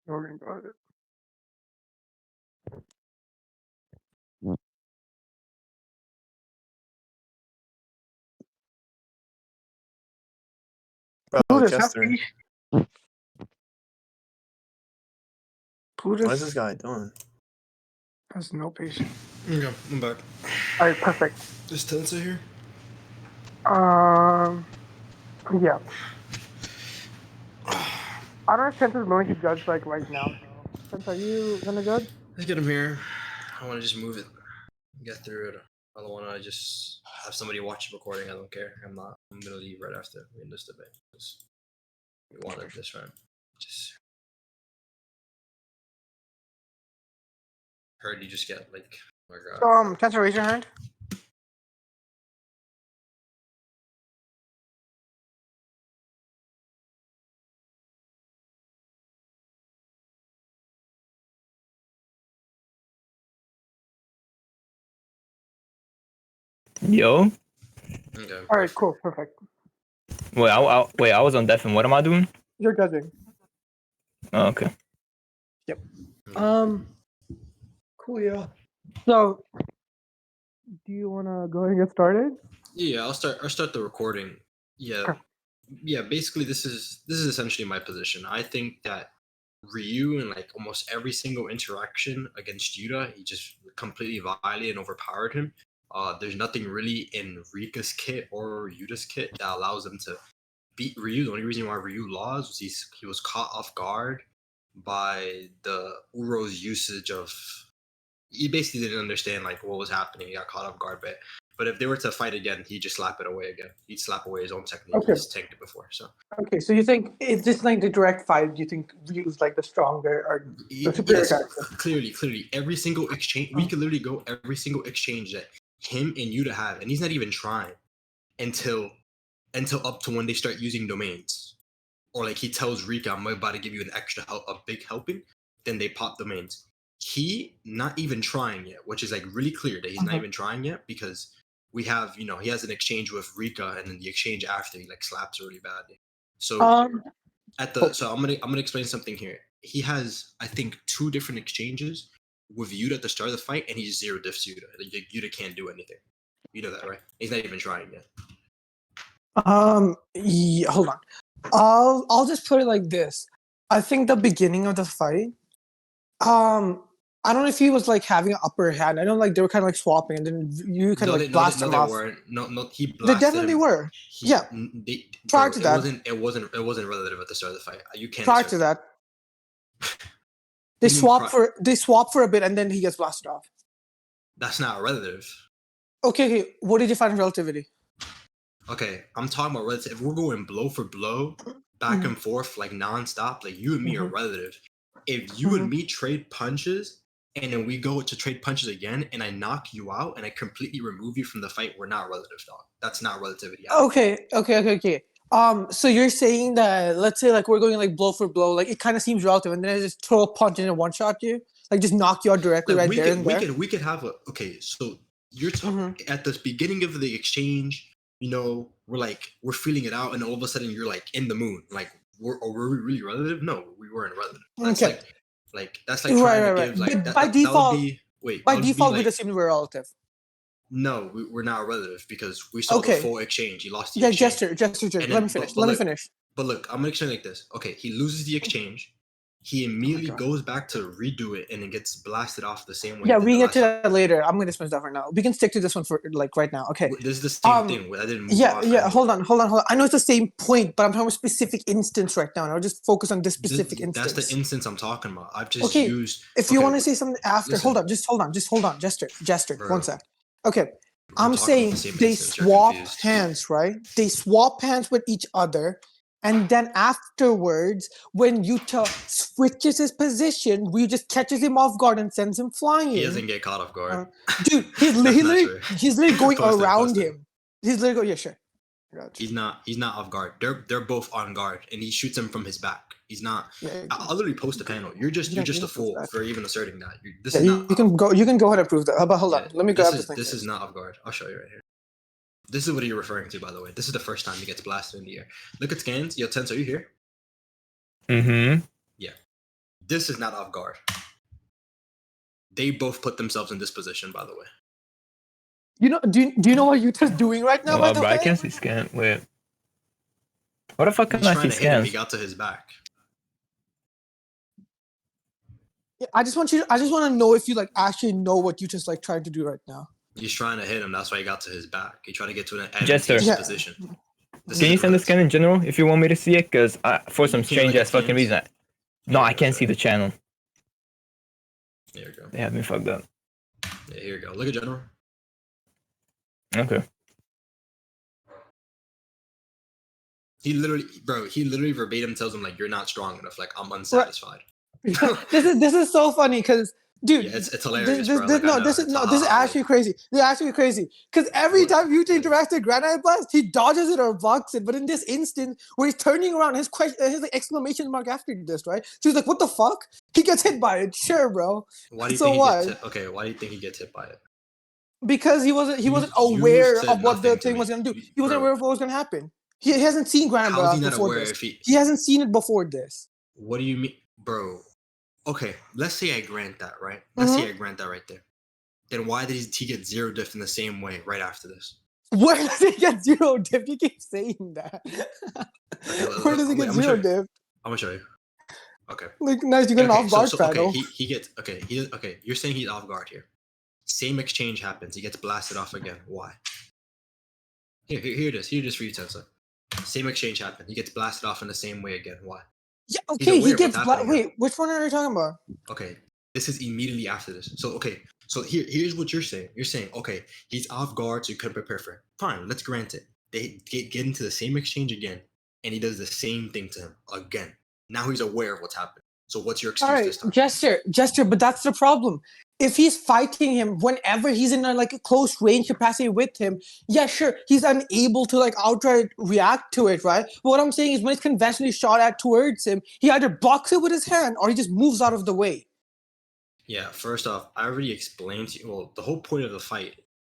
Rolling got it. Bro, Jester. Plutus What is this guy doing? has no patience. Okay, I'm back. All right, perfect. Is Tensa here? Yeah. I don't know if Tense is willing to judge like right now. So, Tense, are you gonna judge? Let's get him here. I want to just move it, get through it. I don't want to just have somebody watch the recording. I don't care. I'm gonna leave right after we end this debate. We wanted this round. Just heard you just get like. Oh my God. So, Tense, raise your hand. Yo. Okay. All right, cool, perfect. Wait, I was on deaf, and what am I doing? You're judging. Oh, okay. Yep. Cool, yeah. So, do you wanna go ahead and get started? Yeah, I'll start the recording. Yeah. Okay. Yeah, basically this is essentially my position. I think that Ryu in like almost every single interaction against Yuta, he just completely violated and overpowered him. There's nothing really in Rika's kit or Yuta's kit that allows them to beat Ryu. The only reason why Ryu lost was he was caught off guard by the Uro's usage of. He basically didn't understand like what was happening. He got caught off guard by it. But if they were to fight again, he'd just slap it away again. He'd slap away his own technique. Okay. He's tanked it before. So Okay, so you think it's just like the direct fight? Do you think Ryu's like the stronger or the superior yes, character? clearly, every single exchange we could literally go every single exchange that him and Yuta have, and he's not even trying until up to when they start using domains, or like he tells Rika, "I'm about to give you an extra a big helping," then they pop domains. He not even trying yet, which is like really clear that he's not even trying yet because we have he has an exchange with Rika, and then the exchange after he like slaps really badly. So so I'm gonna explain something here. He has I think 2 different exchanges with Yuta at the start of the fight, and he's 0 diffs Yuta. Like, Yuta can't do anything. You know that, right? He's not even trying yet. Yeah, hold on. I'll just put it like this. I think the beginning of the fight, I don't know if he was like having an upper hand. I know like they were kind of like swapping, and then you kind of like blast him off. Weren't. No, he blasted They definitely him. were. Prior to that, it wasn't relative at the start of the fight. You can't. Prior to that, they swap for a bit, and then he gets blasted off. That's not relative. Okay. What did you find in relativity? Okay, I'm talking about relative. If we're going blow for blow, back and forth like nonstop, like you and me are relative. If you and me trade punches, and then we go to trade punches again, and I knock you out, and I completely remove you from the fight, we're not relative, dog. That's not relativity. Okay. So you're saying that, let's say like we're going like blow for blow, like it kind of seems relative, and then I just throw a punch and one shot you, like just knock you out directly like right there and there. We could have so you're talking at the beginning of the exchange, we're feeling it out, and all of a sudden you're like in the moon, like were we really relative? No, we weren't relative. That's that's like trying to give like that, by default. By default, we assume we're relative. No, we're not relative because we saw the full exchange. He lost the exchange. Jester. Let me finish. But look, I'm gonna explain like this. Okay, he loses the exchange. He immediately goes back to redo it, and it gets blasted off the same way. Yeah, we get to that later. I'm gonna dismiss that for now. We can stick to this one for like right now. Okay. This is the same thing. I didn't move on. Yeah. Hold on. I know it's the same point, but I'm talking about a specific instance right now, and I'll just focus on this specific instance. That's the instance I'm talking about. I've just used. If you want to say something after, listen. Hold on, Jester. Bro. 1 sec. Okay. I'm saying they swap hands, right? They swap hands with each other. And then afterwards, when Yuta switches his position, Ryu just catches him off guard and sends him flying. He doesn't get caught off guard. Dude, he's literally going around him. He's literally going, yeah, sure. He's not off guard. They're both on guard, and he shoots him from his back. He's not. Yeah, I'll literally post a panel. You're just a fool for even asserting that. You can go ahead and prove that. But hold on, let me grab this thing. This is not off guard. I'll show you right here. This is what you're referring to, by the way. This is the first time he gets blasted in the air. Look at scans. Yo, Tense, are you here? Mm-hmm. Yeah. This is not off guard. They both put themselves in this position, by the way. You know, do you know what Yuta's doing right now? By the Bro, I way, can't see scan. Wait. What the fuck can He's I trying see to hit him. scans? He got to his back. I just want to know if you like actually know what Yuta's like trying to do right now. He's trying to hit him. That's why he got to his back. He tried to get to an Jester. advantageous Yeah. position. This Can is you send the nuts. scan in general if you want me to see it? Because for some You can't strange look ass at fucking scans? reason. No, Yeah, I can't sure. see the channel. There you go. They have me fucked up. Yeah, here you go. Look at general. Okay. He literally verbatim tells him like, "You're not strong enough. Like, I'm unsatisfied." this is so funny because dude, Yeah, it's hilarious, this, bro. this, Like, I no, know. this is It's no, this is like- actually crazy. This is actually crazy because every What? time Yuta interacts with Granite Blast, he dodges it or blocks it. But in this instance, where he's turning around, his like, exclamation mark after this, right? So he's like, "What the fuck?" He gets hit by it. Sure, bro. Why do you So think he what? gets hit? Okay, why do you think he gets hit by it? Because he wasn't You aware said of what the nothing to thing me. was gonna do. You- He wasn't bro. aware of what was gonna happen. He hasn't seen Granite How is he Blast not before aware this. if he? He hasn't seen it before this. What do you mean, bro? Okay, let's say I grant that, right? Let's say I grant that right there. Then why did he get zero diff in the same way right after this? Where does he get zero diff? You keep saying that. Where does he get I'm gonna zero show you. diff? I'm gonna show you. Okay. Like, nice, you got an off guard okay, panel. he gets okay. You're saying he's off guard here. Same exchange happens. He gets blasted off again. Why? Here it is. Here it is for you, Tensa. Same exchange happened. He gets blasted off in the same way again. Why? Yeah, He's okay, aware he of gets what's happening wait, which one are you talking about? Okay, this is immediately after this. So okay, so here's what you're saying. You're saying okay, he's off guard, so you couldn't prepare for it. Fine, let's grant it. They get into the same exchange again, and he does the same thing to him again. Now he's aware of what's happened. So what's your excuse All right, this time? Jester, but that's the problem. If he's fighting him whenever he's in a close range capacity with him, yeah, sure, he's unable to outright react to it, right? But what I'm saying is when it's conventionally shot at towards him, he either blocks it with his hand or he just moves out of the way. Yeah, first off, I already explained to you. Well, the whole point of the fight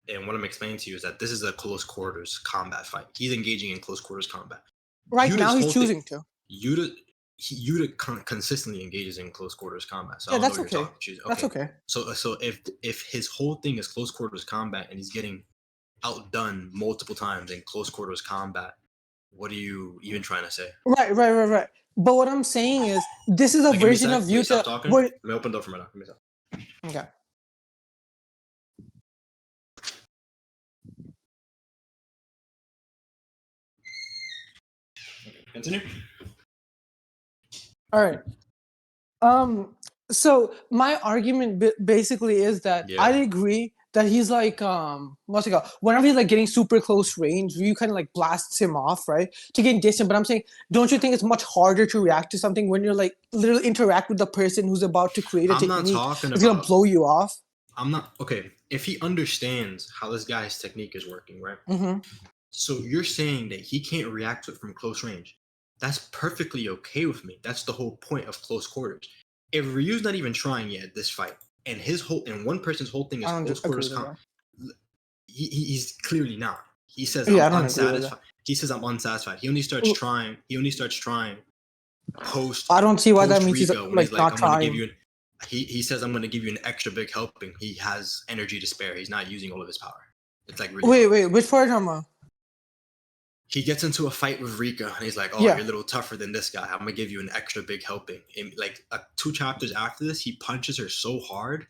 and what I'm explaining to you is that this is a close quarters combat fight. He's engaging in close quarters combat. Right Yuta's now, he's whole thing- choosing to. Yuta consistently engages in close quarters combat. So Yeah, I don't that's know what you're okay. talking about. That's okay. So if his whole thing is close quarters combat and he's getting outdone multiple times in close quarters combat, what are you even trying to say? Right. But what I'm saying is, this is a Like, give me version sec. of Can you stop Yuta. talking? Where, Let me open the door for a minute. Give me a sec. okay. Continue. All right. So my argument basically is that Yeah. I agree that he's what's it called? Whenever he's getting super close range, you kind of blasts him off, right? To gain distance. But I'm saying, don't you think it's much harder to react to something when you're literally interact with the person who's about to create a I'm not technique? talking It's gonna about. blow you off. I'm not okay. If he understands how this guy's technique is working, right? Mm-hmm. So you're saying that he can't react to it from close range. That's perfectly okay with me. That's the whole point of close quarters. If Ryu's not even trying yet this fight, and one person's whole thing is I don't close agree quarters, with that. he's clearly not. He says Yeah, I I'm don't agree with unsatisfied. He says I'm unsatisfied. He only starts trying. He only starts trying. Post. I don't see why that means he's Rico, when he's not I'm gonna give trying. you. He says I'm gonna give you an extra big helping. He has energy to spare. He's not using all of his power. It's really. Wait, which part am I? He gets into a fight with Rika, and he's like, "Oh, Yeah. you're a little tougher than this guy. I'm gonna give you an extra big helping." And 2 chapters after this, he punches her so hard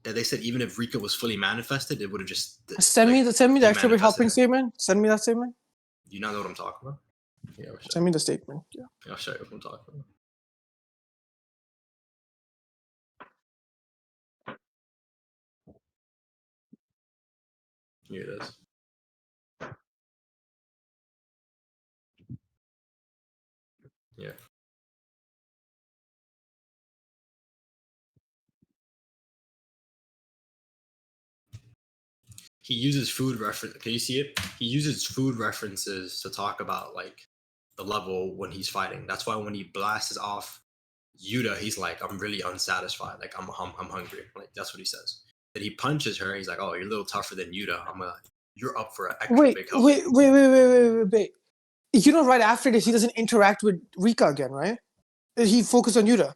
that they said even if Rika was fully manifested, it would have just Send me the extra big demanifested helping him. statement. Send me that statement. You not know what I'm talking about? Yeah, I'll show Send me the statement. Yeah. you. I'll show you what I'm talking about. Here it is. Yeah. He uses food reference. Can you see it? He uses food references to talk about the level when he's fighting. That's why when he blasts off Yuta, he's like, "I'm really unsatisfied. Like I'm hungry." That's what he says. Then he punches her. He's like, "Oh, you're a little tougher than Yuta. You're up for an extra big help." Wait. You know, right after this, he doesn't interact with Rika again, right? He focused on Yuta.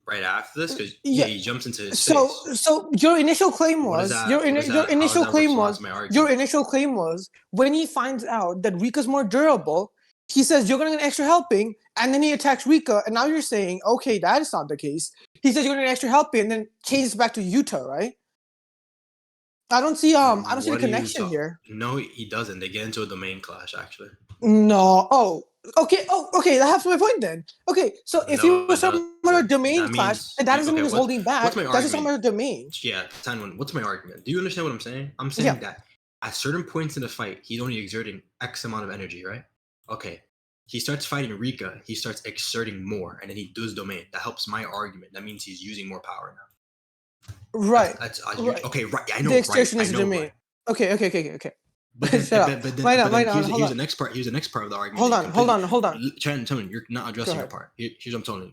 right after this? Because Yeah. he jumps into his So face. so your initial claim What is was that? your What is your that? How initial does that claim respond was to my your argument? initial claim was when he finds out that Rika's more durable, he says you're gonna get an extra helping, and then he attacks Rika, and now you're saying, okay, that is not the case. He says you're gonna get an extra helping, and then changes back to Yuta, right? I don't see the What are you connection here. No, he doesn't. They get into a domain clash, actually. No. Oh, okay. Oh, okay. That has my point then. Okay, so if he No, was it talking about a doesn't. domain That clash, means then that doesn't mean he's holding back. what's my That's just talking argument? about a domain. Yeah, Tanwin, what's my argument? Do you understand what I'm saying? I'm saying Yeah. that at certain points in the fight, he's only exerting X amount of energy, right? Okay. He starts fighting Rika, he starts exerting more, and then he does domain. That helps my argument. That means he's using more power now. Right. Right. Okay, right. I know, The extension right. is I a know, domain. right. Okay. But then, Shut up. but then, Why but not? then Hold here's on. the next part. Here's the next part of the argument. Hold on. Trying to tell me you're not addressing your ahead. part. Here's what I'm telling you.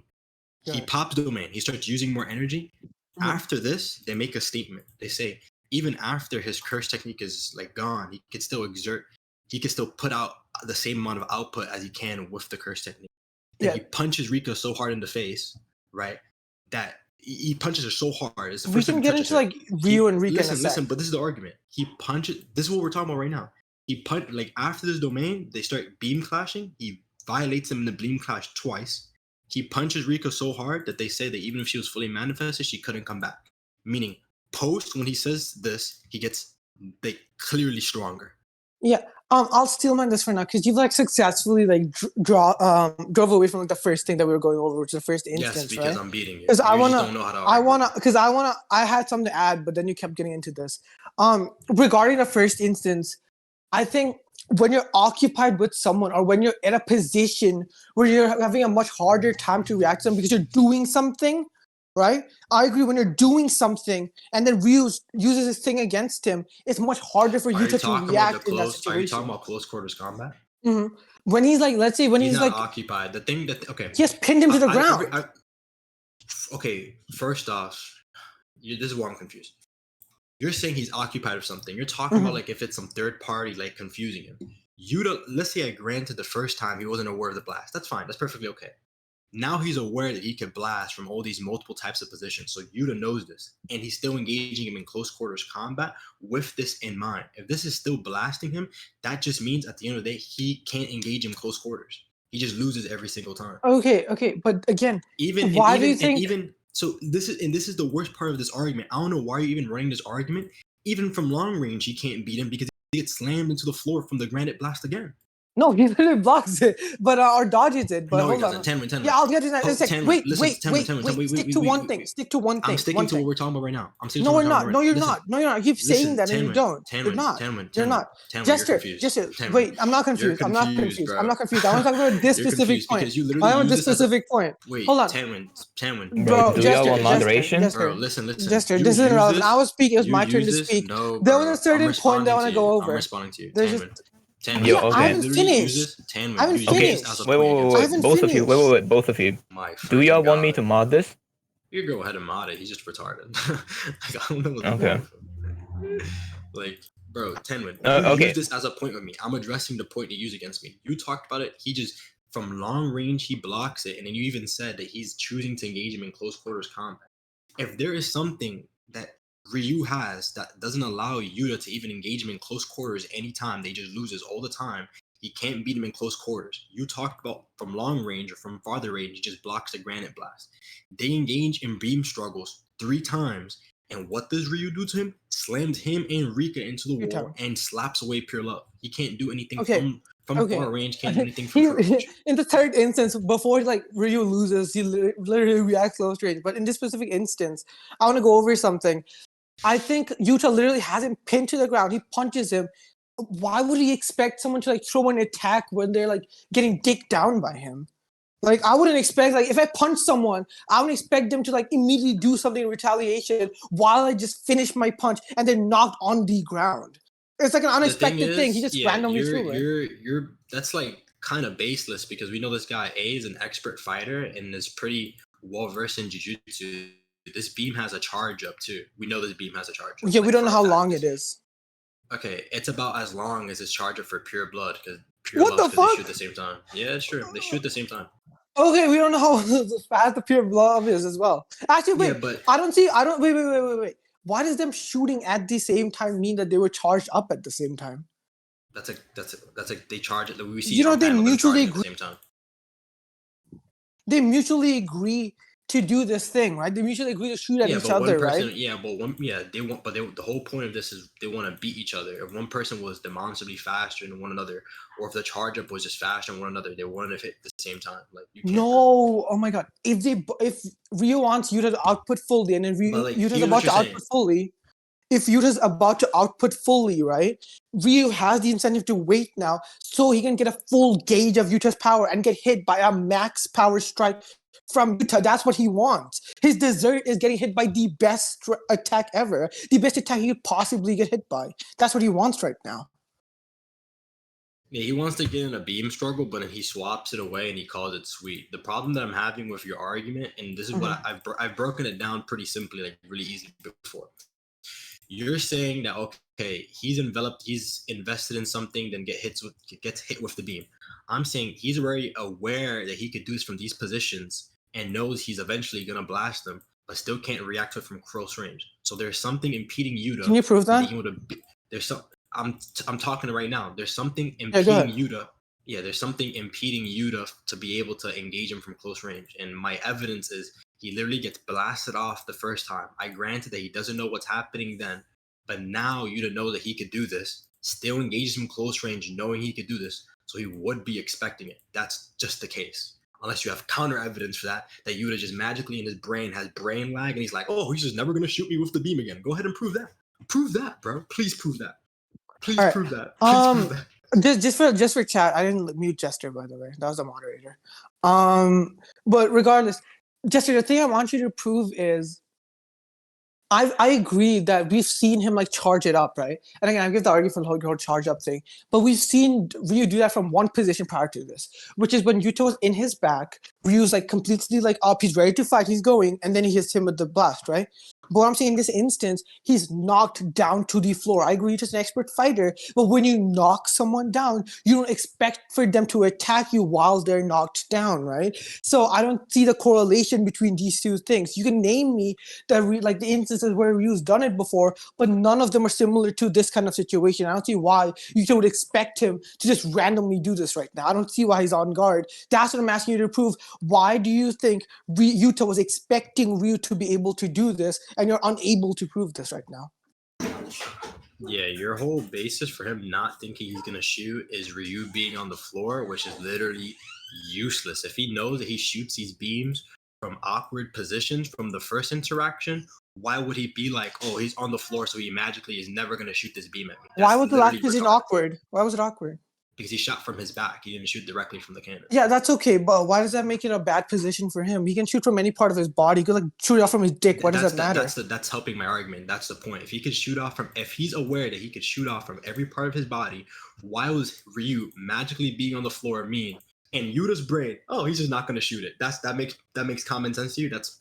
Go He ahead. pops domain. He starts using more energy. Mhm. After this, they make a statement. They say even after his curse technique is like gone, he could still exert. He can still put out the same amount of output as he can with the curse technique. Then he punches Rika so hard in the face, right? That he punches her so hard. It's the We first time can he get touches into her. like Ryu and Rika in a Listen, sec. but this is the argument. He punches. This is what we're talking about right now. He like after this domain, they start beam clashing. He violates them in the beam clash twice. He punches Rika so hard that they say that even if she was fully manifested, she couldn't come back. Meaning, post when he says this, he gets like clearly stronger. Yeah. I'll steal this for now because you've like successfully like drove away from like the first thing that we were going over, which is the first instance, Yes, because right? I'm beating you. Because You just don't know how to argue. I had something to add, but then you kept getting into this. Regarding the first instance, I think when you're occupied with someone or when you're in a position where you're having a much harder time to react to them because you're doing something, right? I agree. When you're doing something and then Ryu uses his thing against him, it's much harder for you to react in that situation. Are you talking about close quarters combat? Mm-hmm. When he's like, let's say, when he's not like occupied. The thing that he has pinned him to the ground. Okay, first off, this is where I'm confused. You're saying he's occupied with something. You're talking about like if it's some third party like confusing him. Let's say I granted the first time he wasn't aware of the blast. That's fine. That's perfectly okay. Now he's aware that he can blast from all these multiple types of positions. So Yuta knows this, and he's still engaging him in close quarters combat with this in mind. If this is still blasting him, that just means at the end of the day he can't engage him close quarters. He just loses every single time. Okay, but again, So this is the worst part of this argument. I don't know why you're even running this argument. Even from long range, he can't beat him because he gets slammed into the floor from the granite blast again. No, he literally blocks it, but or dodges it. But no, hold he doesn't. on. 10 Yeah, I'll get to that in a second. Wait. Stick to one thing. I'm sticking to what we're talking about right now. No, we're not. No, you're not. No, you're not. I keep saying that, and you don't. You're not. You're not. Jester, wait. I'm not confused. I'm not confused. I want to talk about this specific point. I want this specific point. Wait, hold on. Tanwin. Bro, do you all want moderation? Bro, listen. Jester, this is irrelevant. I was speaking. It was my turn to speak. No, there was a certain point that I want to go over. I'm responding to you. I haven't finished. I haven't finished. Wait. Both of you. Do y'all want me to mod this? You go ahead and mod it. He's just retarded. I don't know what's okay. Like, bro, Tanwin, use this as a point with me. I'm addressing the point you use against me. You talked about it. He just, from long range, he blocks it. And then you even said that he's choosing to engage him in close quarters combat. If there is something that Ryu has that doesn't allow Yuta to even engage him in close quarters anytime, they just loses all the time. He can't beat him in close quarters. You talked about from long range or from farther range, he just blocks the granite blast. They engage in beam struggles 3 times. And what does Ryu do to him? Slams him and Rika into the wall and slaps away pure love. He can't do anything from far range, can't do anything from range. In the third instance, before like Ryu loses, he literally reacts close range. But in this specific instance, I want to go over something. I think Yuta literally has him pinned to the ground. He punches him. Why would he expect someone to like throw an attack when they're like getting dicked down by him? Like I wouldn't expect, like if I punch someone, I would expect them to like immediately do something in retaliation while I just finish my punch and then knocked on the ground. It's like an unexpected thing. He just randomly threw it. That's like kind of baseless because we know this guy A is an expert fighter and is pretty well versed in jiu-jitsu. This beam has a charge up too. We know this beam has a charge up. Yeah, we don't know how long it is. Okay, it's about as long as his charge up for pure blood because what the fuck? they shoot at the same time. Yeah, it's true. They shoot at the same time. Okay, we don't know how fast the pure love is as well. Actually, wait. Yeah, but I don't. Wait. Why does them shooting at the same time mean that they were charged up at the same time? that's like they charge it. We see You know, on they panel them mutually charging at the agree. same time. They mutually agree to do this thing, right? They mutually agree to shoot at Yeah, each but one other, person, right? yeah, but they want, but the whole point of this is they want to beat each other. If one person was demonstrably faster than one another, or if the charge up was just faster than one another, they wanted to hit at the same time. Like you can't. No, oh my god! If Rio wants Yuta to output fully, and then But like, Yuta's here's what about you're to saying. output fully, if Yuta's about to output fully, right? Ryu has the incentive to wait now so he can get a full gauge of Yuta's power and get hit by a max power strike from Yuta. That's what he wants. His dessert is getting hit by the best attack ever, the best attack he could possibly get hit by. That's what he wants right now. Yeah, he wants to get in a beam struggle, but then he swaps it away and he calls it sweet. The problem that I'm having with your argument, and this is what I've broken it down pretty simply, like really easy before. You're saying that okay, he's invested in something, then gets hit with the beam. I'm saying he's already aware that he could do this from these positions and knows he's eventually gonna blast them, but still can't react to it from close range. So there's something impeding Yuta. Can you prove that? There's some. I'm talking right now. There's something Yeah, go ahead. impeding Yuta. Yeah, there's something impeding Yuta to be able to engage him from close range. And my evidence is he literally gets blasted off the first time. I granted that he doesn't know what's happening then, but now Yuta knows that he could do this. Still engages him close range, knowing he could do this. So he would be expecting it. That's just the case. Unless you have counter evidence for that Yuta just magically in his brain has brain lag and he's like, oh, he's just never gonna shoot me with the beam again. Go ahead and prove that. Prove that, bro. Please prove that. Please prove that. Please prove that. Just for chat, I didn't mute Jester, by the way. That was the moderator. But regardless, Jester, the thing I want you to prove is I agree that we've seen him like charge it up, right? And again, I give the argument for the whole charge up thing, but we've seen Ryu do that from one position prior to this, which is when Yuta was in his back, Ryu's like completely like up, he's ready to fight, he's going, and then he hits him with the blast, right? But what I'm saying in this instance, he's knocked down to the floor. I agree, he's an expert fighter, but when you knock someone down, you don't expect for them to attack you while they're knocked down, right? So I don't see the correlation between these two things. You can name me like the instances where Ryu's done it before, but none of them are similar to this kind of situation. I don't see why you would expect him to just randomly do this right now. I don't see why he's on guard. That's what I'm asking you to prove. Why do you think Yuta was expecting Ryu to be able to do this, and you're unable to prove this right now? Yeah, your whole basis for him not thinking he's gonna shoot is Ryu being on the floor, which is literally useless. If he knows that he shoots these beams from awkward positions from the first interaction, why would he be like, oh, he's on the floor, so he magically is never gonna shoot this beam at me? Why was the last position awkward? Why was it awkward? Because he shot from his back. He didn't shoot directly from the cannon. Yeah, that's okay, but why does that make it a bad position for him? He can shoot from any part of his body. He could like shoot it off from his dick. Why does that matter? That's helping my argument. That's the point. If he could shoot off if he's aware that he could shoot off from every part of his body, why was Ryu magically being on the floor mean? And Yuta's brain, oh, he's just not going to shoot it. That makes common sense to you. That's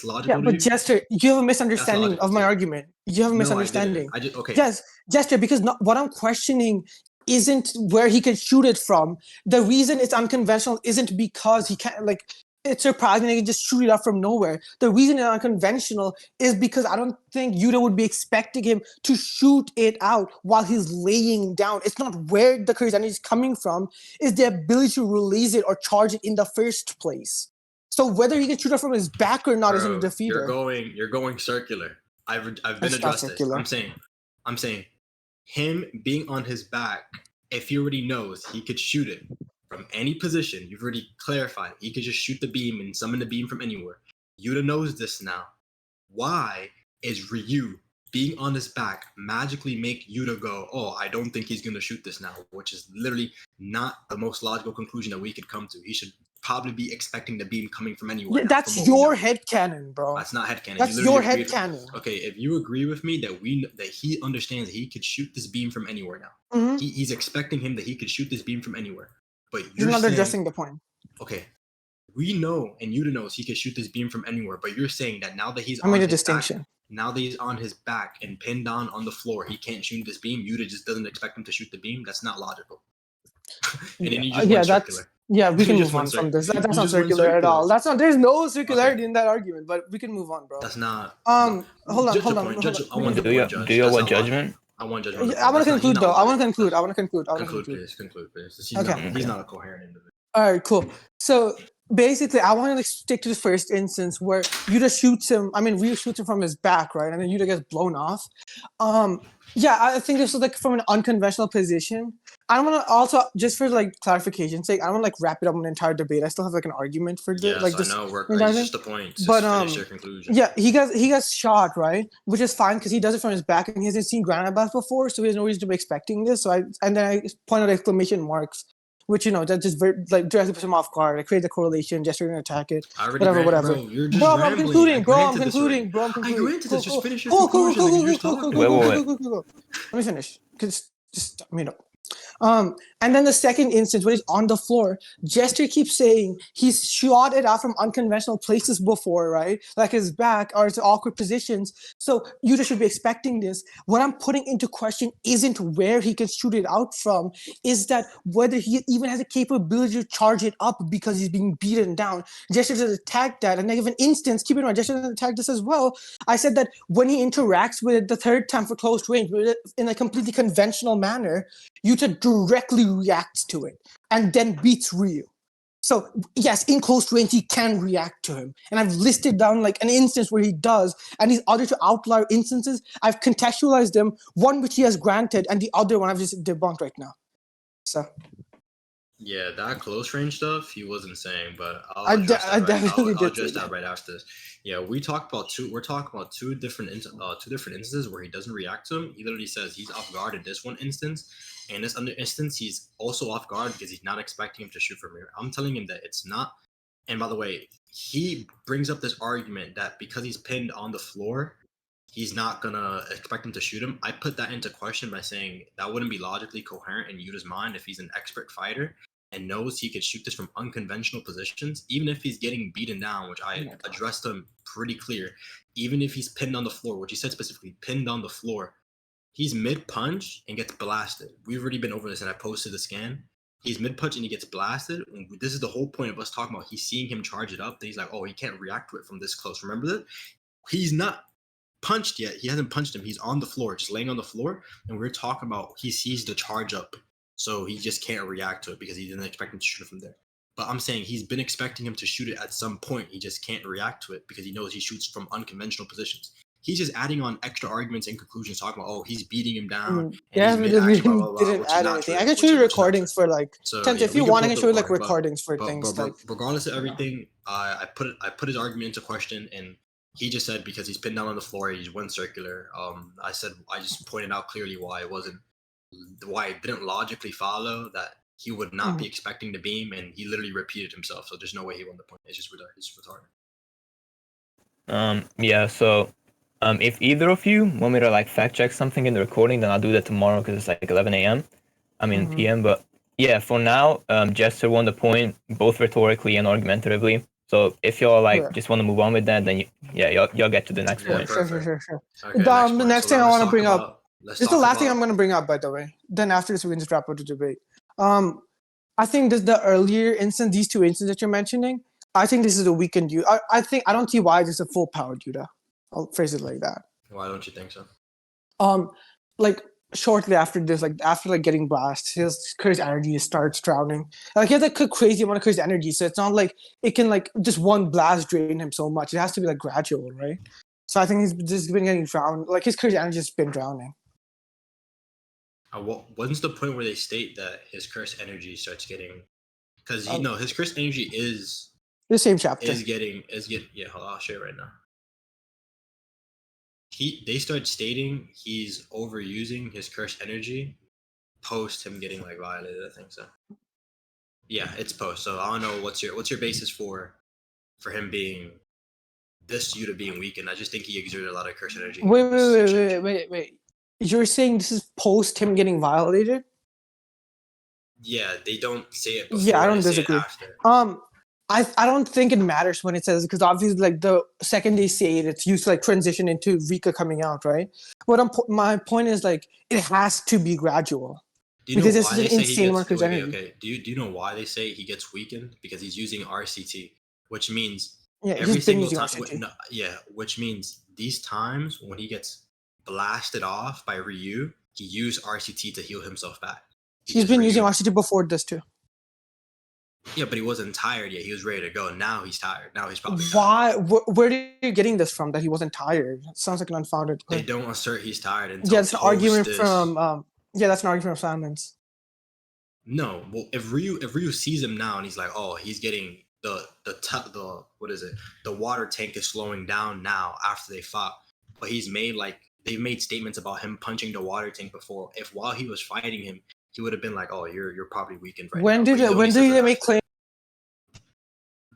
logical. Yeah, but Jester, you have a misunderstanding of my argument. You have a misunderstanding. Okay. Yes, Jester, because what I'm questioning isn't where he can shoot it from. The reason it's unconventional isn't because he can't it's surprising he can just shoot it up from nowhere. The reason it's unconventional is because I don't think Yuta would be expecting him to shoot it out while he's laying down. It's not where the curse energy is coming from, it's the ability to release it or charge it in the first place. So whether he can shoot it from his back or not isn't a defeater. You're going circular. I've been addressed this. I'm saying him being on his back, if he already knows he could shoot it from any position, you've already clarified, he could just shoot the beam and summon the beam from anywhere. Yuta knows this now. Why is Ryu being on his back magically make Yuta go, oh, I don't think he's going to shoot this now, which is literally not the most logical conclusion that we could come to. He should probably be expecting the beam coming from anywhere. Yeah, that's your headcanon, bro. That's not headcanon. That's your headcanon. Okay, if you agree with me that he understands that he could shoot this beam from anywhere now. Mm-hmm. He's expecting him that he could shoot this beam from anywhere. But you're not addressing the point. Okay, we know and Yuta knows he can shoot this beam from anywhere, but you're saying that now that he's now that he's on his back and pinned down on the floor, he can't shoot this beam. Yuta just doesn't expect him to shoot the beam. That's not logical. And then you just went circular. Yeah, we can Just move on one from this. circular. That's You not just went circular at all. circular. That's not. There's no circularity in that argument, but we can move on, bro. That's not. Hold on, Judge hold the on, point. hold on. Judge. I We want can- the Do you point, Judge. do you That's want not logic. judgment? I want judgment. Yeah, I want to He's conclude not though. I want to logic. conclude. I want to conclude. I want to Conclude, conclude. please. Conclude, please. Okay. He's not a coherent individual. All right, cool. So basically, I want to like stick to the first instance where Yuta shoots him. I mean, Ryu shoots him from his back, right? And then Yuta gets blown off. Yeah, I think this was like from an unconventional position. I don't want to also, just for like clarification's sake, I don't want to like wrap it up in an entire debate. I still have like an argument for the Yes, like I this. know. entire It's thing. just a point. Just But finish your conclusion. yeah, he gets shot, right? Which is fine because he does it from his back and he hasn't seen granite blast before, so he has no reason to be expecting this. And then I point out exclamation marks, which that just like directly puts him off guard. I create the correlation, gesture and attack it. I already Whatever. Bro, you're just Bro, I'm rambling. concluding. Bro, I'm I concluding. granted this. Just finish your Cool. conclusion. Then you just talking. Let me finish. Just and then the second instance when he's on the floor, Jester keeps saying he's shot it out from unconventional places before, right? Like his back or his awkward positions. So you just should be expecting this. What I'm putting into question isn't where he can shoot it out from, is that whether he even has a capability to charge it up because he's being beaten down. Jester doesn't attack that. And I give an instance, keep in mind, Jester doesn't attack this as well. I said that when he interacts with it the third time for close range in a completely conventional manner, Yuta directly reacts to it and then beats Ryu. So yes, in close range, he can react to him. And I've listed down like an instance where he does, and these other two outlier instances, I've contextualized them, one which he has granted, and the other one I've just debunked right now. So yeah, that close range stuff he wasn't saying, but I'll I address definitely that right after this. Yeah, we're talking about two different instances where he doesn't react to him. He literally says he's off guard in this one instance, and this other instance he's also off guard because he's not expecting him to shoot from here. I'm telling him that it's not. And by the way, he brings up this argument that because he's pinned on the floor, he's not gonna expect him to shoot him. I put that into question by saying that wouldn't be logically coherent in Yuta's mind if he's an expert fighter and knows he could shoot this from unconventional positions, even if he's getting beaten down, which I addressed him pretty clear. Even if he's pinned on the floor, which he said specifically, pinned on the floor, he's mid-punch and gets blasted. We've already been over this, and I posted the scan. He's mid-punch and he gets blasted. And this is the whole point of us talking about he's seeing him charge it up. That he's like, oh, he can't react to it from this close. Remember that? He's not punched yet. He hasn't punched him. He's on the floor, just laying on the floor. And we're talking about he sees the charge up. So he just can't react to it because he didn't expect him to shoot it from there. But I'm saying he's been expecting him to shoot it at some point. He just can't react to it because he knows he shoots from unconventional positions. He's just adding on extra arguments and conclusions, talking about, oh, he's beating him down. Yeah, we didn't add anything. I can show you recordings for like, if you want, I can show you like recordings for things like. Regardless of everything, I put his argument into question, and he just said because he's pinned down on the floor, he just went circular. I just pointed out clearly why it didn't logically follow that he would not be expecting the beam, and he literally repeated himself. So there's no way he won the point. It's just retarded. Yeah. So, if either of you want me to like fact check something in the recording, then I'll do that tomorrow because it's like 11 a.m. PM. But yeah, for now, Jester won the point both rhetorically and argumentatively. So if y'all just want to move on with that, then y'all get to the next point. Sure. Okay, the next thing I want to bring up. This is the last thing I'm going to bring up, by the way. Then after this, we can just wrap up the debate. I think the earlier instance, these two instances that you're mentioning, I think this is a weakened Yuta. I don't see why this is a full powered Yuta. I'll phrase it like that. Why don't you think so? Like shortly after this, like after like getting blasted, his cursed energy starts drowning. Like he has like a crazy amount of cursed energy, so it's not like it can like just one blast drain him so much. It has to be like gradual, right? So I think he's just been getting drowned. Like his cursed energy has been drowning. When's the point where they state that his cursed energy starts getting? Because his cursed energy is the same chapter. Hold on, I'll show you right now. They start stating he's overusing his cursed energy post him getting like violated. I think so. Yeah, it's post. So I don't know what's your basis for him being this Yuta being weakened. I just think he exerted a lot of cursed energy. Wait. You're saying this is post him getting violated? Yeah, they don't say it before. Yeah, I don't disagree. I don't think it matters when it says, because obviously like the second they say it, it's used to like transition into Rika coming out, right? My point is like it has to be gradual. Do you know because it's why such they an say he insane amount gets? of Curse Wait, energy. okay. Do you know why they say he gets weakened? Because he's using RCT, which means Yeah, every he's been single using time. RCT. No, yeah, which means these times when he gets blasted off by Ryu, he used RCT to heal himself back. He's been using RCT before this too. Yeah, but he wasn't tired yet. He was ready to go. Now he's tired. Now he's probably tired. Why? Where are you getting this from? That he wasn't tired? It sounds like an unfounded They claim. don't assert he's tired until Yeah, it's an argument this. from. Yeah, that's an argument from Simons. No, well, if Ryu sees him now and he's like, oh, he's getting the what is it? The water tank is slowing down now after they fought, but they've made statements about him punching the water tank before. If while he was fighting him, he would have been like, oh, you're probably weakened right now. When did they make claim?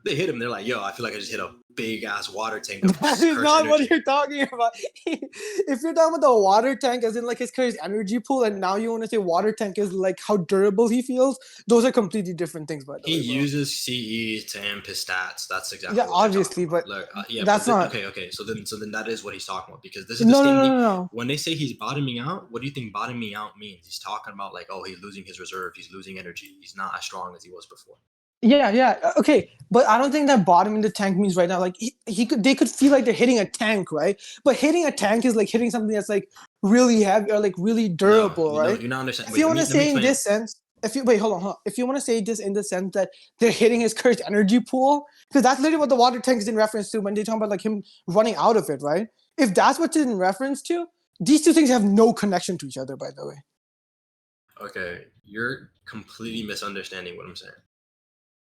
They hit him. They're like, yo, I feel like I just hit a big ass water tank. That is not what you're talking about. If you're talking about the water tank as in like his cursed energy pool, and now you want to say water tank is like how durable he feels, those are completely different things, by the way. He uses CE to amp his stats. That's exactly yeah, what obviously, but like, that's not okay. So then that is what he's talking about, because this is no. When they say he's bottoming out, what do you think bottoming out means? He's talking about like, oh, he's losing his reserve, he's losing energy, he's not as strong as he was before. Yeah, okay, but I don't think that bottoming the tank means right now. Like they could feel like they're hitting a tank, right? But hitting a tank is like hitting something that's like really heavy or like really durable, right? You're not understanding. If you want to say in this sense, hold on. If you want to say this in the sense that they're hitting his cursed energy pool, because that's literally what the water tank is in reference to when they talk about like him running out of it, right? If that's what it's in reference to, these two things have no connection to each other, by the way. Okay, you're completely misunderstanding what I'm saying.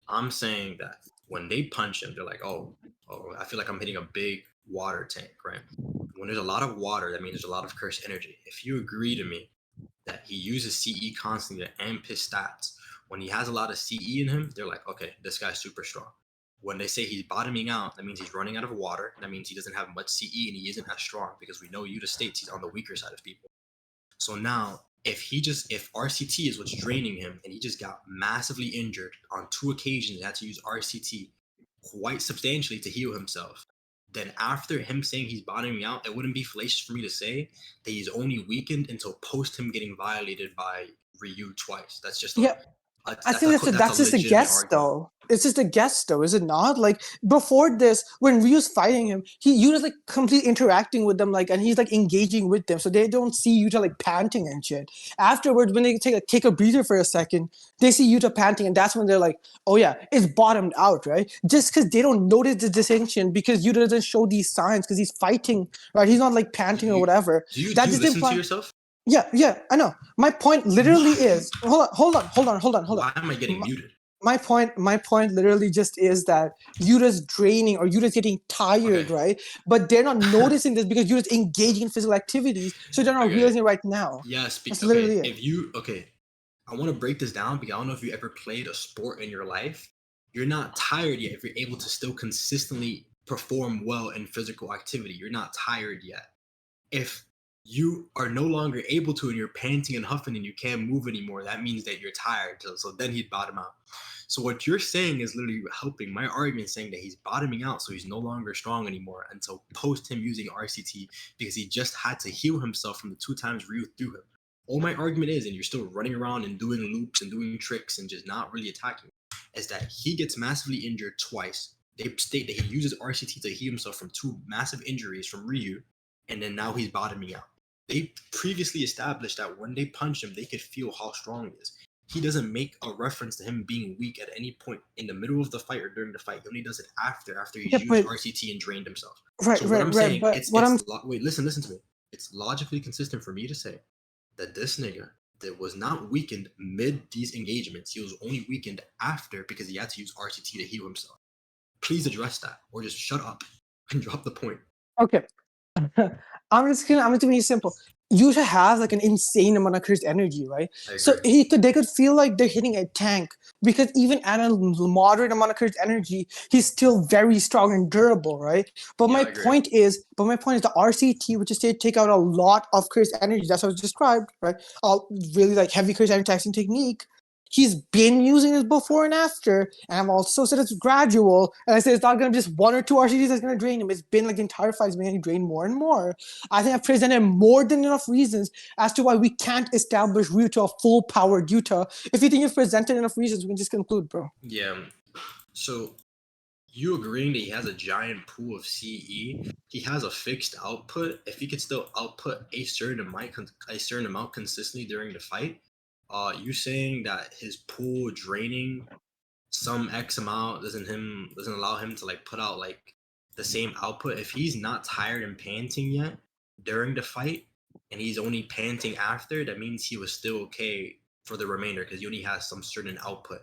I'm saying that when they punch him, they're like, oh, I feel like I'm hitting a big water tank, right? When there's a lot of water, that means there's a lot of cursed energy. If you agree to me that he uses CE constantly to amp his stats, when he has a lot of CE in him, they're like, okay, this guy's super strong. When they say he's bottoming out, that means he's running out of water. That means he doesn't have much CE and he isn't as strong, because we know Yuta states he's on the weaker side of people. So now, if RCT is what's draining him and he just got massively injured on 2 occasions and had to use RCT quite substantially to heal himself, then after him saying he's bottoming out, it wouldn't be fallacious for me to say that he's only weakened until post him getting violated by Ryu twice. That's just I think that's just a guess, though. It's just a guess, though, is it not? Like before this, when Ryu's fighting him, Yuta's like completely interacting with them, like, and he's like engaging with them, so they don't see Yuta like panting and shit. Afterwards, when they take a breather for a second, they see Yuta panting, and that's when they're like, "Oh yeah, it's bottomed out, right?" Just because they don't notice the distinction because Yuta doesn't show these signs because he's fighting, right? He's not like panting or whatever. Do you listen to yourself? Yeah, I know. My point literally is hold on. Why am I getting muted? My point literally just is that Yuta's draining or Yuta's getting tired, right? But they're not noticing this because Yuta's engaging in physical activities, so they're not realizing it right now. Yes, that's literally it. I want to break this down because I don't know if you ever played a sport in your life. You're not tired yet if you're able to still consistently perform well in physical activity. You're not tired yet. If you are no longer able to and you're panting and huffing and you can't move anymore, that means that you're tired. So then he'd bottom out. So what you're saying is literally helping my argument, saying that he's bottoming out, so he's no longer strong anymore until post him using RCT, because he just had to heal himself from the 2 times Ryu threw him. All my argument is, and you're still running around and doing loops and doing tricks and just not really attacking, is that he gets massively injured twice. They state that he uses RCT to heal himself from 2 massive injuries from Ryu, and then now he's bottoming out. They previously established that when they punch him, they could feel how strong he is. He doesn't make a reference to him being weak at any point in the middle of the fight or during the fight. He only does it after he's used RCT and drained himself. Wait, listen to me. It's logically consistent for me to say that this nigga that was not weakened mid these engagements. He was only weakened after because he had to use RCT to heal himself. Please address that, or just shut up and drop the point. Okay. I'm just gonna make it simple. Yuta has like an insane amount of cursed energy, right? So they could feel like they're hitting a tank because even at a moderate amount of cursed energy, he's still very strong and durable, right? But my point is the RCT, which is to take out a lot of cursed energy. That's what was described, right? Really like heavy cursed energy taxing technique. he's been using this before and after, and I've also said it's gradual, and I said it's not going to be just 1 or 2 RCTs that's going to drain him. It's been like the entire fight is being drained more and more. I think I've presented more than enough reasons as to why we can't establish Ryu to a full-powered Yuta. If you think you've presented enough reasons, we can just conclude, bro. Yeah. So you agreeing that he has a giant pool of CE, he has a fixed output. If he could still output a certain amount consistently during the fight, you saying that his pool draining some X amount doesn't allow him to like put out like the same output. If he's not tired and panting yet during the fight, and he's only panting after, that means he was still okay for the remainder because he only has some certain output.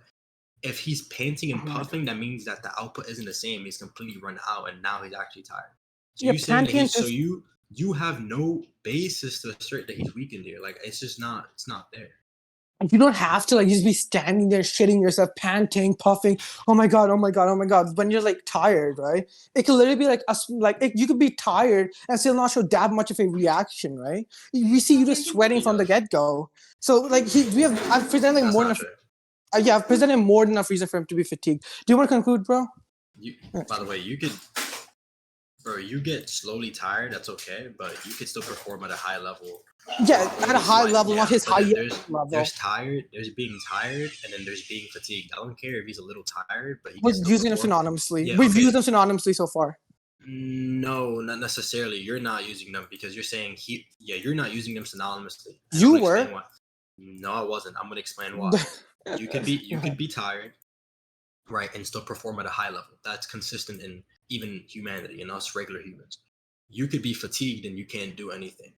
If he's panting and puffing, that means that the output isn't the same. He's completely run out, and now he's actually tired. So Yeah, you saying that panting you have no basis to assert that he's weakened here. Like it's not there. You don't have to like just be standing there shitting yourself, panting, puffing. Oh my god, oh my god, oh my god. When you're like tired, right? It could literally be like you could be tired and still not show that much of a reaction, right? We see you just sweating from the get go. So like I've presented like more than I've presented more than enough reason for him to be fatigued. Do you want to conclude, bro? By the way, you get slowly tired. That's okay, but you could still perform at a high level. Yeah, at a high level, not his high level. There's being tired, and then there's being fatigued. I don't care if he's a little tired, but We're using them synonymously. Yeah, We've used them synonymously so far. No, not necessarily. You're not using them because you're saying you're not using them synonymously. You were. No, I wasn't. I'm gonna explain why. You could be tired, right, and still perform at a high level. That's consistent in even humanity and us regular humans. You could be fatigued and you can't do anything.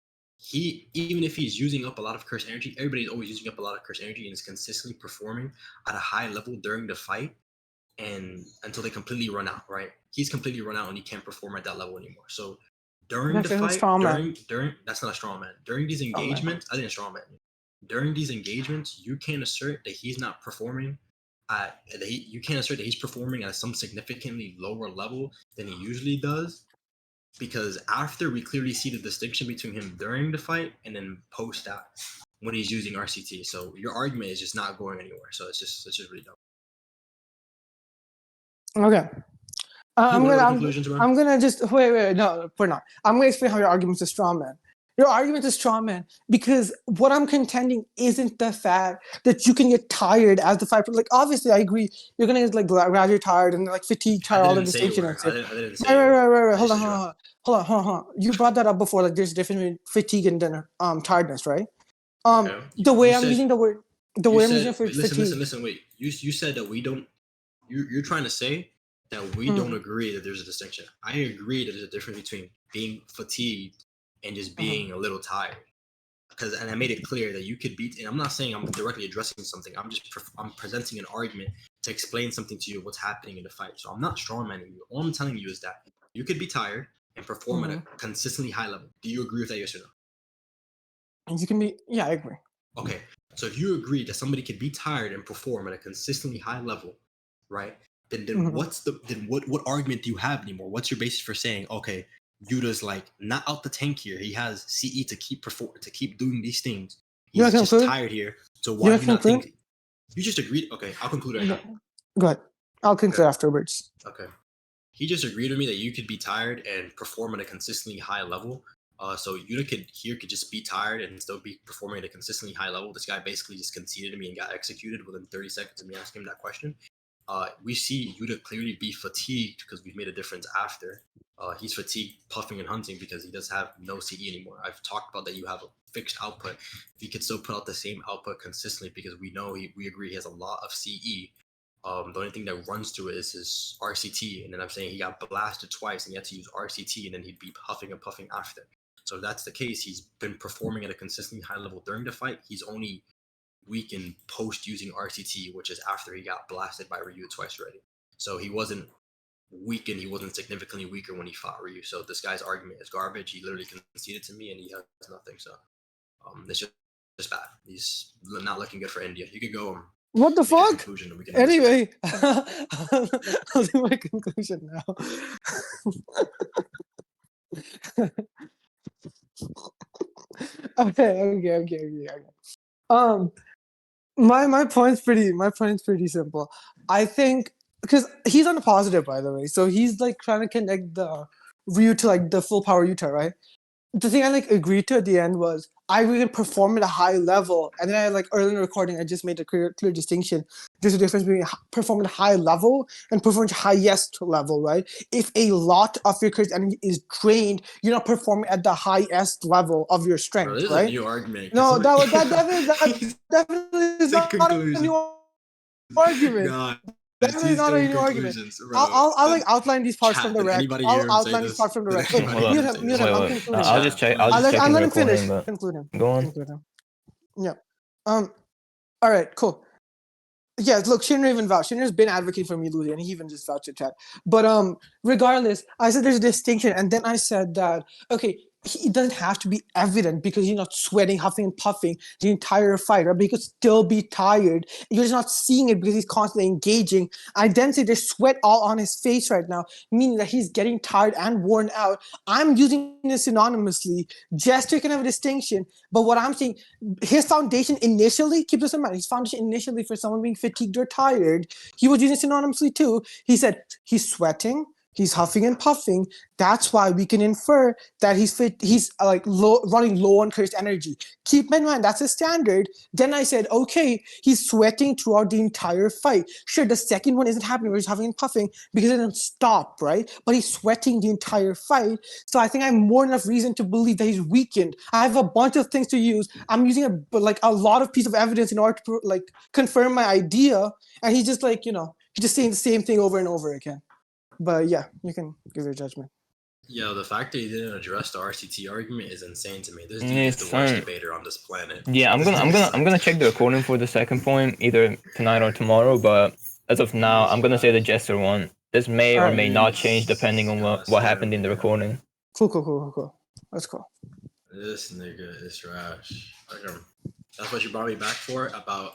Even if he's using up a lot of curse energy, everybody's always using up a lot of curse energy and is consistently performing at a high level during the fight and until they completely run out, right? He's completely run out and he can't perform at that level anymore. So during the fight, during that's not a strong man. During these engagements, I think a strong man. During these engagements, you can't assert that he's not performing you can't assert that he's performing at some significantly lower level than he usually does. Because after we clearly see the distinction between him during the fight and then post that when he's using RCT. So your argument is just not going anywhere. So it's just really dumb. Okay. I'm gonna just wait. No, we're not. I'm gonna explain how your argument's a straw man. Your argument is straw man because what I'm contending isn't the fact that you can get tired as the fight. Like obviously, I agree. You're gonna get like gradually tired and like fatigue, tired, all the distinction. Right. Hold on. You brought that up before. Like there's a difference between fatigue and then tiredness, right? The way I'm using fatigue. Listen. Wait. You said that we don't. You're trying to say that we don't agree that there's a distinction. I agree that there's a difference between being fatigued and just being a little tired. And I made it clear that you could beat. And I'm not saying I'm directly addressing something. I'm presenting an argument to explain something to you what's happening in the fight. So I'm not strawmanning you. All I'm telling you is that you could be tired and perform at a consistently high level. Do you agree with that? Yes or no? And you can be. Yeah, I agree. Okay. So if you agree that somebody could be tired and perform at a consistently high level, right? Then what argument do you have anymore? What's your basis for saying, okay, Yuta's like not out the tank here. He has CE to keep doing these things. He's just tired here. So why do you not think you just agreed? Okay, I'll conclude right now. Go ahead. I'll conclude afterwards. Okay. He just agreed with me that you could be tired and perform at a consistently high level. So Yuta could just be tired and still be performing at a consistently high level. This guy basically just conceded to me and got executed within 30 seconds of me asking him that question. We see Yuta clearly be fatigued because we've made a difference after. He's fatigued, puffing and hunting because he does have no CE anymore. I've talked about that you have a fixed output. If he could still put out the same output consistently because we know we agree he has a lot of CE. The only thing that runs to it is his RCT. And then I'm saying he got blasted twice and he had to use RCT and then he'd be huffing and puffing after. So if that's the case, he's been performing at a consistently high level during the fight. He's only weak in post using RCT, which is after he got blasted by Ryu twice already. So he wasn't weakened. He wasn't significantly weaker when he fought Ryu. So this guy's argument is garbage. He literally conceded to me and he has nothing. So it's just bad. He's not looking good for India. You could go. What the fuck? Anyway, I'll do my conclusion now. Okay. My point's pretty simple. I think because he's on the positive, by the way, so he's like trying to connect the Ryu to like the full power Utah, right? The thing I like agreed to at the end was I really perform at a high level, and then I like early in the recording I just made a clear distinction. There's a difference between performing at a high level and performing at highest level, right? If a lot of your current energy is drained, you're not performing at the highest level of your strength, Bro, this right? is a new argument. No, that definitely is not a new argument. Nah, Definitely not a new argument. I'll like outline these parts from the rec. I'll outline these parts from the rec. Wait, Hold on. mute him. I'm concluding. I'll just check. I'll just check I'll in the let him finish. recording. But Conclude him. go on. Conclude him. Yeah. All right. Cool. Yeah. Look, Shinra even vouched. Shinra's been advocating for me losing, and he even just vouched to chat. But regardless, I said there's a distinction, and then I said that okay, it doesn't have to be evident because you're not sweating, huffing, and puffing the entire fight, right? But you could still be tired. You're just not seeing it because he's constantly engaging. I then say there's sweat all on his face right now, meaning that he's getting tired and worn out. I'm using this synonymously. Jester can have a distinction, but what I'm saying, his foundation initially, keep this in mind, his foundation initially for someone being fatigued or tired, he was using synonymously too. He said he's sweating, he's huffing and puffing. That's why we can infer that he's fit. He's like running low on cursed energy. Keep in mind that's a standard. Then I said, okay, he's sweating throughout the entire fight. Sure, the second one isn't happening where he's huffing and puffing because it didn't stop, right? But he's sweating the entire fight. So I think I have more enough reason to believe that he's weakened. I have a bunch of things to use. I'm using a lot of piece of evidence in order to like confirm my idea, and he's just like he's just saying the same thing over and over again. But yeah, you can give your judgment. Yo, the fact that you didn't address the RCT argument is insane to me. This dude is the worst debater on this planet. Yeah, I'm gonna check the recording for the second point either tonight or tomorrow. But as of now, I'm gonna say the Jester one. This may or may not change depending on what happened in the recording. Cool. That's cool. This nigga is trash. That's what you brought me back for. About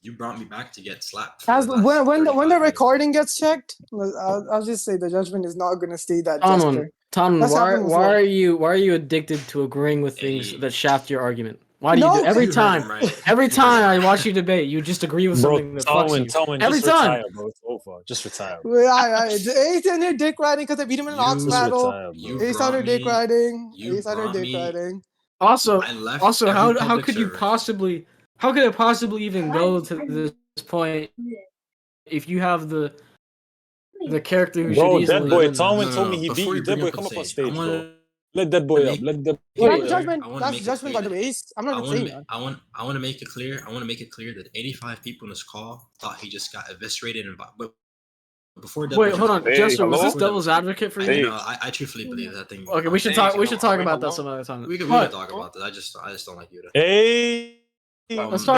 you brought me back to get slapped. When the recording gets checked, I'll just say the judgment is not gonna stay that Jester. Tanwin, why are you addicted to agreeing with things that shaft your argument? Why do you do every time? Every time I watch you debate, you just agree with something that fucks you. Every time. Retire, bro. It's over. Just retire. He's in here dick riding because I beat him in an ox battle. He's out here dick riding. Also, how could you possibly? How could it possibly even go to this point if you have the character who should easily... That boy, Tanwin told me he beat you. That boy, come up on stage, bro. Let that boy up. Let that boy That's judgment, by the way. I'm not saying that. I want to make it clear. I want to make it clear that 85 people in this call thought he just got eviscerated. But before that, wait, hold on, Jester, was this devil's advocate for you? I truthfully believe that thing. Okay, we should talk about that some other time. We can talk about this. I just don't like you. Hey. Let's talk